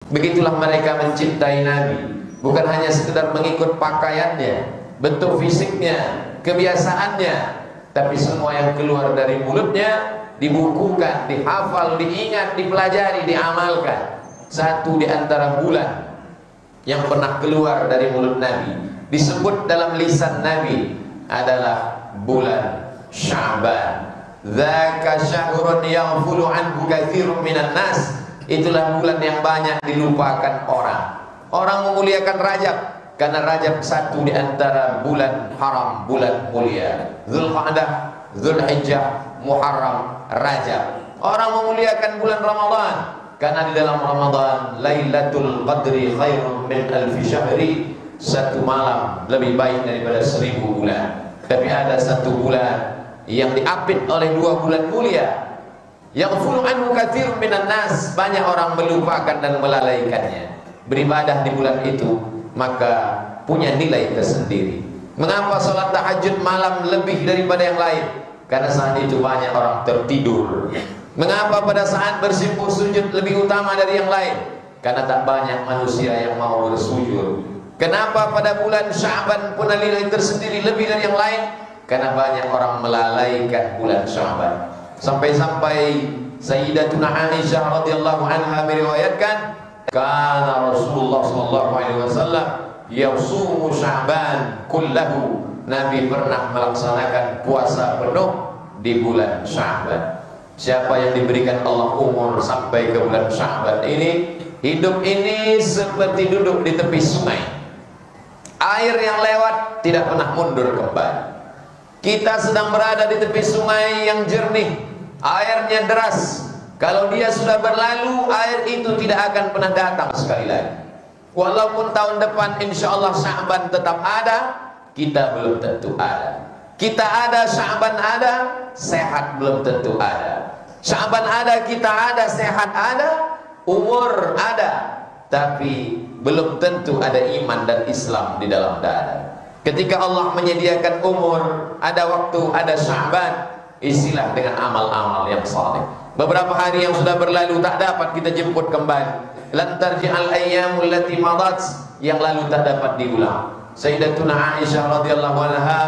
Begitulah mereka mencintai Nabi, bukan hanya sekedar mengikut pakaiannya, bentuk fisiknya, kebiasaannya, tapi semua yang keluar dari mulutnya dibukukan, dihafal, diingat, dipelajari, diamalkan. Satu di antara bulan yang pernah keluar dari mulut Nabi, disebut dalam lisan Nabi, adalah bulan Sya'ban. Dzaka syahrun yaghfulu anhu katsirun minan nas. Itulah bulan yang banyak dilupakan orang. Orang memuliakan Rajab karena Rajab satu di antara bulan haram, bulan mulia. Dzulqa'dah, Dzulhijjah, Muharram, Rajab. Orang memuliakan bulan Ramadan karena di dalam Ramadan Lailatul Qadri khairum min alfi syahri. Satu malam lebih baik daripada 1000 bulan. Tapi ada satu bulan yang diapit oleh 2 bulan mulia, yaghfulu anhu katsirun minan nas. Banyak orang melupakan dan melalaikannya. Beribadah di bulan itu maka punya nilai tersendiri. Mengapa sholat tahajud malam lebih daripada yang lain? Karena saat itu banyak orang tertidur. Mengapa pada saat bersimpuh sujud lebih utama dari yang lain? Karena tak banyak manusia yang mau bersujud. Kenapa pada bulan Sya'ban punya nilai tersendiri lebih dari yang lain? Karena banyak orang melalaikan bulan Sya'ban. Sampai-sampai Sayyidatuna Aisyah radhiyallahu anha meriwayatkan, kana Rasulullah sallallahu alaihi wasallam yasumu Sya'ban kullahu. Nabi pernah melaksanakan puasa penuh di bulan Sya'ban. Siapa yang diberikan Allah umur sampai ke bulan Sya'ban ini, hidup ini seperti duduk di tepi sungai. Air yang lewat tidak pernah mundur kembali. Kita sedang berada di tepi sungai yang jernih, airnya deras. Kalau dia sudah berlalu, air itu tidak akan pernah datang sekali lagi. Walaupun tahun depan insya Allah Sya'ban tetap ada, kita belum tentu ada. Kita ada, Sya'ban ada, sehat belum tentu ada. Sya'ban ada, kita ada, sehat ada, umur ada, tapi belum tentu ada iman dan Islam di dalam dada. Ketika Allah menyediakan umur, ada waktu, ada Sya'ban, isilah dengan amal-amal yang saleh. Beberapa hari yang sudah berlalu tak dapat kita jemput kembali. Lan tarji'al ayyamul lati madat, yang lalu tak dapat diulang. Sayyidatuna Aisyah radhiyallahu anha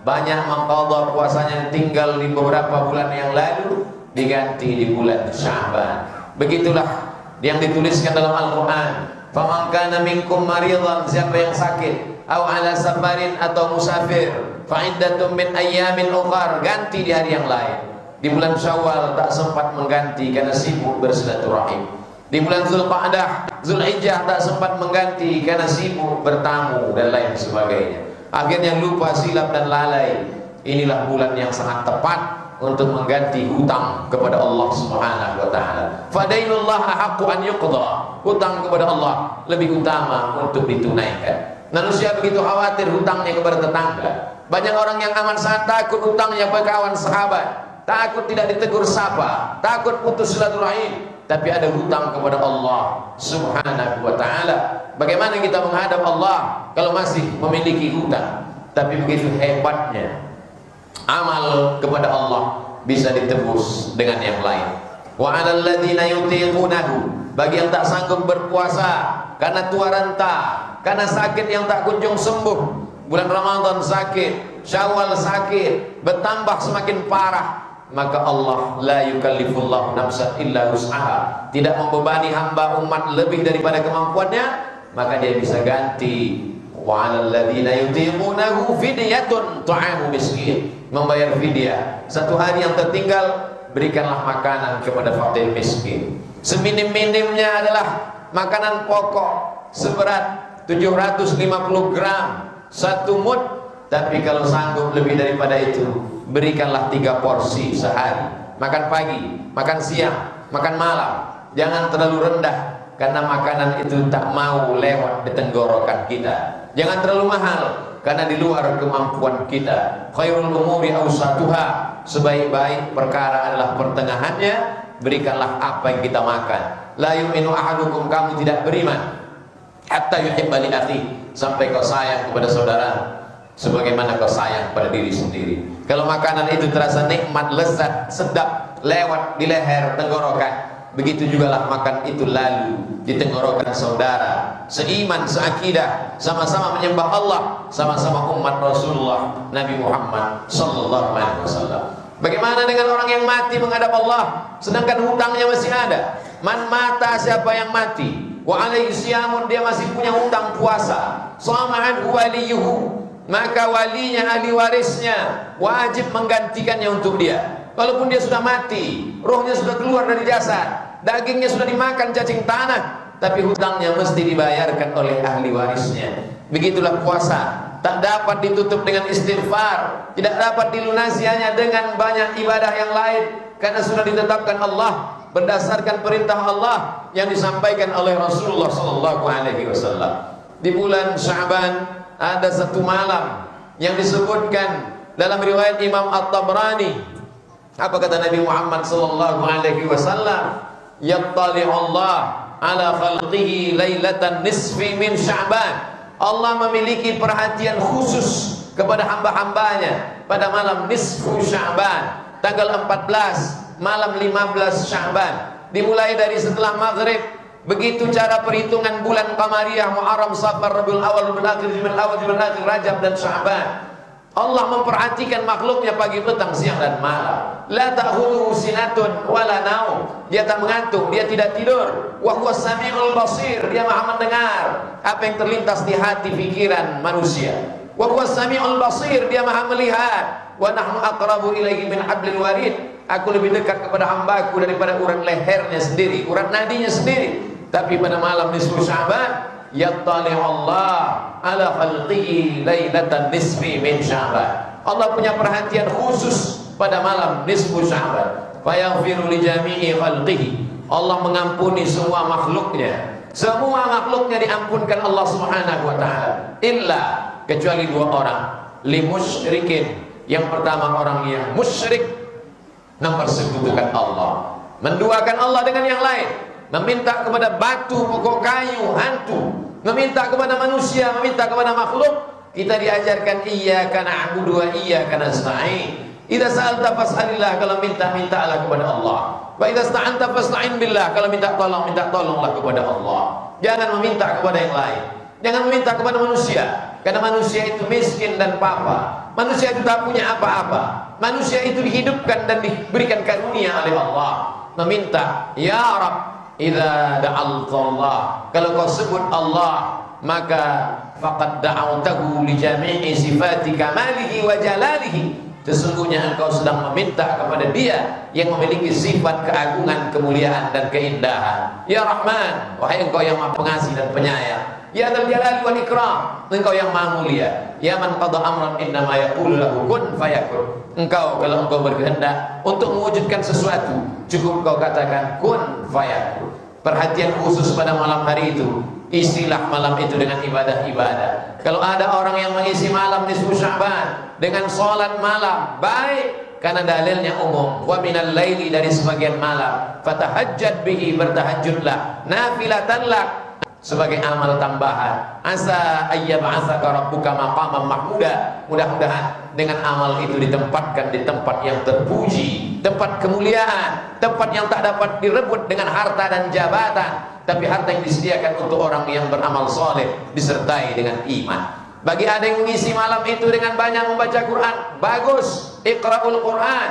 banyak mengqadha puasanya yang tinggal di beberapa bulan yang lalu diganti di bulan Sya'ban. Begitulah yang dituliskan dalam Al-Qur'an. Faman kana minkum maridan, siapa yang sakit, au ala safarin, atau musafir, fa iddatun min ayyamin ukhar, ganti di hari yang lain. Di bulan Syawal tak sempat mengganti karena sibuk bersilaturahim. Di bulan Dzulqa'dah, Dzulhijjah tak sempat mengganti karena sibuk bertamu dan lain sebagainya. Akhirnya lupa, silap dan lalai. Inilah bulan yang sangat tepat untuk mengganti hutang kepada Allah Subhanahu wa taala. Fadainullah ahaqqu an yuqda. Hutang kepada Allah lebih utama untuk ditunaikan. Manusia begitu khawatir hutangnya kepada tetangga. Banyak orang yang amat sangat takut hutangnya kepada kawan sahabat, takut tidak ditegur sapa, takut putus silaturahim, tapi ada hutang kepada Allah Subhanahu wa taala. Bagaimana kita menghadap Allah kalau masih memiliki hutang? Tapi begitu hebatnya amal kepada Allah bisa ditebus dengan yang lain. Wa 'alal ladzina yutiqunahu, bagi yang tak sanggup berpuasa karena tua renta, karena sakit yang tak kunjung sembuh. Bulan Ramadan sakit, Syawal sakit, bertambah semakin parah, maka Allah la yukallifullahu nafsan illa wus'aha, tidak membebani hamba umat lebih daripada kemampuannya, maka dia bisa ganti. Wa 'alal ladzina yutiqunahu fidyatun ta'amu miskin, membayar fidyah. Satu hari yang tertinggal, berikanlah makanan kepada fakir miskin. Seminim-minimnya adalah makanan pokok seberat 750 gram satu mud. Tapi kalau sanggup lebih daripada itu, berikanlah 3 porsi sehari. Makan pagi, makan siang, makan malam. Jangan terlalu rendah, karena makanan itu tak mau lewat di tenggorokan kita. Jangan terlalu mahal, karena di luar kemampuan kita. Khairul umuri awsatuha, sebaik-baik perkara adalah pertengahannya. Berikanlah apa yang kita makan. La yu'minu ahadukum, kamu tidak beriman hatta yuhibba li akhi, sampai kau sayang kepada saudara sebagaimana kau sayang pada diri sendiri. Kalau makanan itu terasa nikmat, lezat, sedap, lewat di leher, tenggorokan, begitu jugalah makan itu lalu di tenggorokan saudara seiman, seakidah, sama-sama menyembah Allah, sama-sama umat Rasulullah Nabi Muhammad sallallahu alaihi wasallam. Bagaimana dengan orang yang mati menghadap Allah sedangkan hutangnya masih ada? Man mata, siapa yang mati, wa alaihi siyamun, dia masih punya hutang puasa, sama'an waliyuhu, maka walinya, ahli warisnya wajib menggantikannya untuk dia. Walaupun dia sudah mati, rohnya sudah keluar dari jasad, dagingnya sudah dimakan cacing tanah, tapi hutangnya mesti dibayarkan oleh ahli warisnya. Begitulah puasa, tak dapat ditutup dengan istighfar, tidak dapat dilunasi hanya dengan banyak ibadah yang lain, karena sudah ditetapkan Allah berdasarkan perintah Allah yang disampaikan oleh Rasulullah sallallahu alaihi wasallam. Di bulan Sya'ban ada satu malam yang disebutkan dalam riwayat Imam At-Tabrani. Apa kata Nabi Muhammad sallallahu alaihi wasallam? Yattali Allah ala khalqihi lailatan nisfi min Sya'ban. Allah memiliki perhatian khusus kepada hamba-hambanya pada malam nisfu Sya'ban, tanggal 14 malam 15 Sya'ban, dimulai dari setelah maghrib. Begitu cara perhitungan bulan Qamariyah, Muharram, Safar, Rabiul Awal, Rabiul Akhir, Jumadil Awal, Jumadil Akhir, Rajab dan Sya'ban. Allah memperhatikan makhluknya pagi, petang, siang dan malam. La ta'khudhuhu sinatun wala naum. Dia tak mengantuk, dia tidak tidur. Wa huwas samiul basir, dia Maha mendengar apa yang terlintas di hati pikiran manusia. Wa huwas samiul basir, dia Maha melihat. Wa nahnu aqrabu ilaihi min hablil warid. Aku lebih dekat kepada hambaku daripada urat lehernya sendiri, urat nadinya sendiri. Tapi pada malam nisfu Sya'ban, yattali Allah ala khalqihi lailatan nisfi min Sya'ban. Allah punya perhatian khusus pada malam nisfu Sya'ban. Fayaghfiru li jami'i khalqihi. Allah mengampuni semua makhluknya. Semua makhluknya diampunkan Allah Subhanahu wa taala. Illa, kecuali dua orang, li musyrikin. Yang pertama orang yang musyrik, mempersekutukan Allah, menduakan Allah dengan yang lain, meminta kepada batu, pokok kayu, hantu, meminta kepada manusia, meminta kepada makhluk. Kita diajarkan iyyaka na'budu wa iyyaka nasta'in. Idza sa'alta fas'alillah, kalau minta-mintalah kepada Allah. Wa idza sta'anta fasta'in billah, kalau minta tolonglah kepada Allah. Jangan meminta kepada yang lain. Jangan meminta kepada manusia, karena manusia itu miskin dan papa. Manusia itu tak punya apa-apa. Manusia itu dihidupkan dan diberikan karunia oleh Allah. Meminta, ya Rabb, idza da'altallah, kalau kau sebut Allah, maka faqad da'awtahu li jami'i sifati kamalihi wa jalalihi. Sesungguhnya engkau sedang meminta kepada Dia yang memiliki sifat keagungan, kemuliaan dan keindahan. Ya Rahman, wahai engkau yang Maha Pengasih dan Penyayang. Ya Dzal Jalali wal Ikram, engkau yang Maha Mulia. Ya man qada amran innama yaqulu lahu kun fayakun. Engkau, kalau engkau berkehendak untuk mewujudkan sesuatu, cukup kau katakan kun fayakun. Perhatian khusus pada malam hari itu, isilah malam itu dengan ibadah-ibadah. Kalau ada orang yang mengisi malam nisfu Sya'ban dengan sholat malam, baik, karena dalilnya umum. Wa minal laili, dari sebagian malam, fatahajjad bihi, bertahajudlah, nafilatan lak, sebagai amal tambahan. Asa ayyab'atsaka rabbuka maqaman mahmuda. Mudah-mudahan dengan amal itu ditempatkan di tempat yang terpuji, tempat kemuliaan, tempat yang tak dapat direbut dengan harta dan jabatan, tapi harta yang disediakan untuk orang yang beramal soleh disertai dengan iman. Bagi ada yang mengisi malam itu dengan banyak membaca Quran, bagus. Iqra'ul Quran,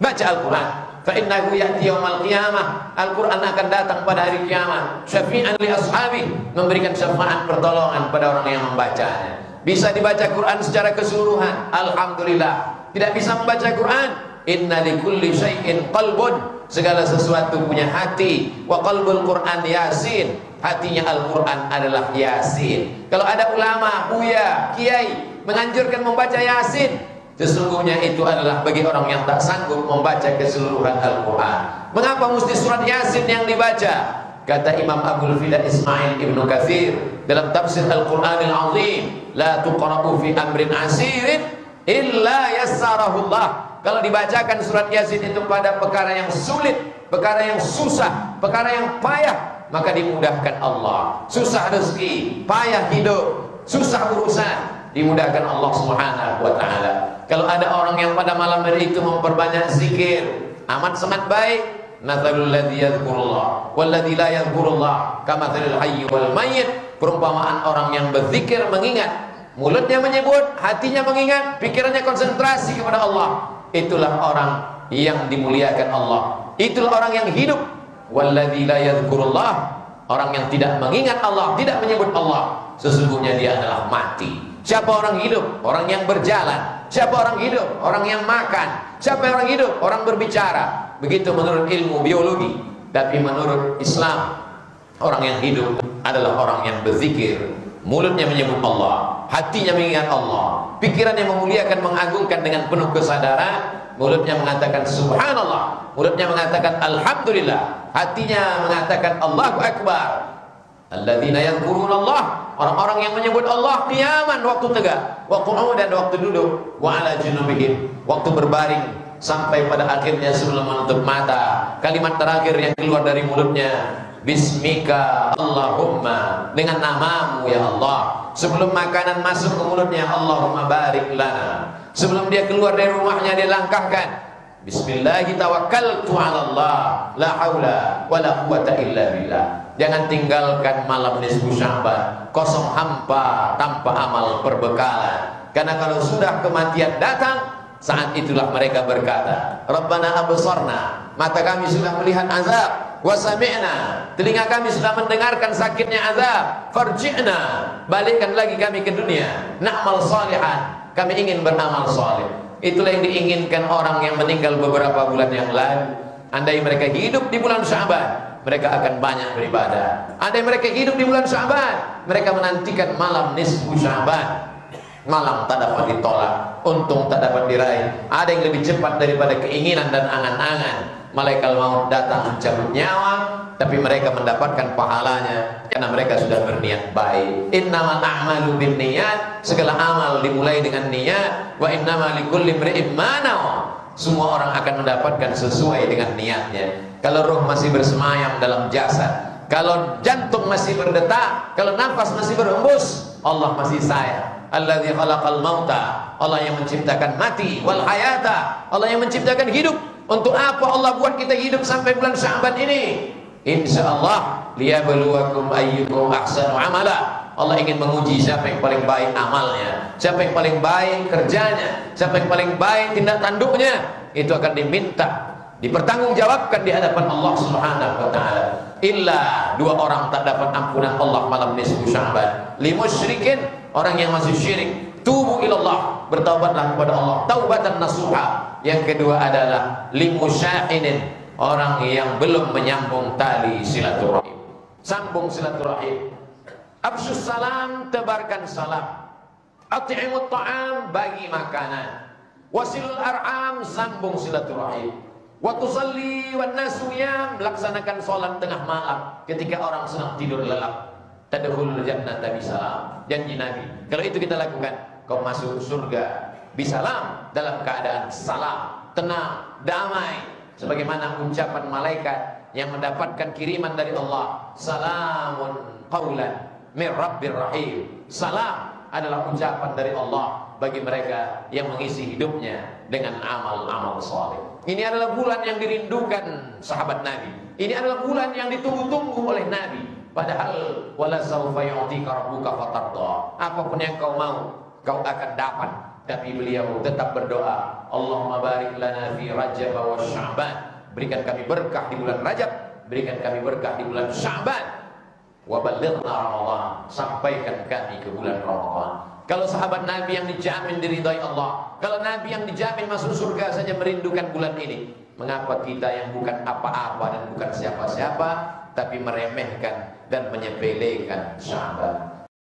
baca Al-Quran. Fa innahu ya'ti yaumal qiyamah, Al-Quran akan datang pada hari kiamat, syafi'an li ashabi, memberikan syafaat pertolongan pada orang yang membacanya. Bisa dibaca Quran secara keseluruhan, alhamdulillah. Tidak bisa membaca Quran, inna likulli syai'in qalbun, segala sesuatu punya hati. Wa qalbul Quran Yasin, hatinya Al-Quran adalah Yasin. Kalau ada ulama, buya, kiai menganjurkan membaca Yasin, sesungguhnya itu adalah bagi orang yang tak sanggup membaca keseluruhan Al-Quran. Mengapa mesti surat Yasin yang dibaca? Kata Imam Abdul Fida Ismail Ibnu Katsir dalam tafsir Al-Quranil Azim, la tuqra'u fi amrin asirin illa yassarahullah. Kalau dibacakan surat Yasin itu pada perkara yang sulit, perkara yang susah, perkara yang payah, maka dimudahkan Allah. Susah rezeki, payah hidup, susah urusan, dimudahkan Allah Subhanahu wa taala. Kalau ada orang yang pada malam hari itu memperbanyak zikir, amat sangat baik. mathalul ladzi yadhkurullah wal ladzi la yadhkurullah kamathalil hayy wal mayyit. Perumpamaan orang yang berzikir, mengingat, mulutnya menyebut, hatinya mengingat, pikirannya konsentrasi kepada Allah. Itulah orang yang dimuliakan Allah. Itulah orang yang hidup. Walladzi la yadhkurullah, orang yang tidak mengingat Allah, tidak menyebut Allah, sesungguhnya dia adalah mati. Siapa orang hidup? Orang yang berjalan. Siapa orang hidup? Orang yang makan. Siapa orang hidup? Orang berbicara. Begitu menurut ilmu biologi. Tapi menurut Islam, orang yang hidup adalah orang yang berzikir, mulutnya menyebut Allah, hatinya mengingat Allah, pikirannya memuliakan, mengagungkan dengan penuh kesadaran. Mulutnya mengatakan subhanallah, mulutnya mengatakan alhamdulillah, hatinya mengatakan Allahu akbar. Alladzina yadhkurunallah, orang-orang yang menyebut Allah qiyaman, waktu tegak, wa qu'udan, waktu duduk, wa ala junubihim, waktu berbaring, sampai pada akhirnya sebelum menutup mata. Kalimat terakhir yang keluar dari mulutnya, bismika Allahumma, dengan namamu ya Allah. Sebelum makanan masuk ke mulutnya, Allahumma barik lana. Sebelum dia keluar dari rumahnya, dia langkahkan, bismillahi tawakkaltu ala Allah, la haula wala quwata illa billah. Jangan tinggalkan malam nisfu Sya'ban kosong hampa tanpa amal perbekalan. Karena kalau sudah kematian datang, saat itulah mereka berkata, Rabbana absarna, mata kami sudah melihat azab, wa sami'na, telinga kami sudah mendengarkan sakitnya azab, farji'na, balikkan lagi kami ke dunia, na'mal salihan, kami ingin beramal saleh. Itulah yang diinginkan orang yang meninggal beberapa bulan yang lalu. Andai mereka hidup di bulan Sya'ban, mereka akan banyak beribadah. Andai mereka hidup di bulan Sya'ban, mereka menantikan malam nisfu Sya'ban. Malam tak dapat ditolak, untung tak dapat diraih. Ada yang lebih cepat daripada keinginan dan angan-angan. Malaikat maut datang mencabut nyawa, tapi mereka mendapatkan pahalanya karena mereka sudah berniat baik. Innamal a'malu binniyat, segala amal dimulai dengan niat. Wa innamal likulli imri'in ma nawa, semua orang akan mendapatkan sesuai dengan niatnya. Kalau roh masih bersemayam dalam jasad, kalau jantung masih berdetak, kalau nafas masih berhembus, Allah masih sayang. Alladzi khalaqal mauta, Allah yang menciptakan mati, wal hayata, Allah yang menciptakan hidup. Untuk apa Allah buat kita hidup sampai bulan Sya'ban ini? Insyaallah liyabluwakum ayyukum ahsanu amala. Allah ingin menguji siapa yang paling baik amalnya, siapa yang paling baik kerjanya, siapa yang paling baik tindak tanduknya. Itu akan diminta, dipertanggungjawabkan di hadapan Allah Subhanahu wa taala. Illa dua orang tak dapat ampunan Allah malam nisfu Sya'ban. Limusyrikin, orang yang masih syirik, tubu ilallah, bertaubatlah kepada Allah, taubatan nasuha. Yang kedua adalah limusya'inin, orang yang belum menyambung tali silaturahim. Sambung silaturahim. Afsyus salam, tebarkan salam. At'imut ta'am, bagi makanan. Wasilul ar'am, sambung silaturahim. Wa tusalli wan nasu yam, laksanakan salat tengah malam ketika orang sedang tidur lelap. Tadkhulul jannata bisalam, janji Nabi. Kalau itu kita lakukan, kau masuk surga bisalam, dalam keadaan salam, tenang, damai, sebagaimana ucapan malaikat yang mendapatkan kiriman dari Allah, salamun qaulan mir rabbir rahim. Salam adalah ucapan dari Allah bagi mereka yang mengisi hidupnya dengan amal-amal saleh. Ini adalah bulan yang dirindukan sahabat Nabi. Ini adalah bulan yang ditunggu-tunggu oleh Nabi. Padahal wala sawfa yu'tika rabbuka fatarda, apapun yang kau mau kau akan dapat. Tapi beliau tetap berdoa, Allahumma barik lana fi Rajab wa Sya'ban, berikan kami berkah di bulan Rajab, berikan kami berkah di bulan Sya'ban, wa ballighna Ramadan, sampaikan kami ke bulan Ramadan. Kalau sahabat Nabi yang dijamin diridhai Allah, kalau Nabi yang dijamin masuk surga saja merindukan bulan ini, mengapa kita yang bukan apa-apa dan bukan siapa-siapa tapi meremehkan dan menyepelekan Sya'ban?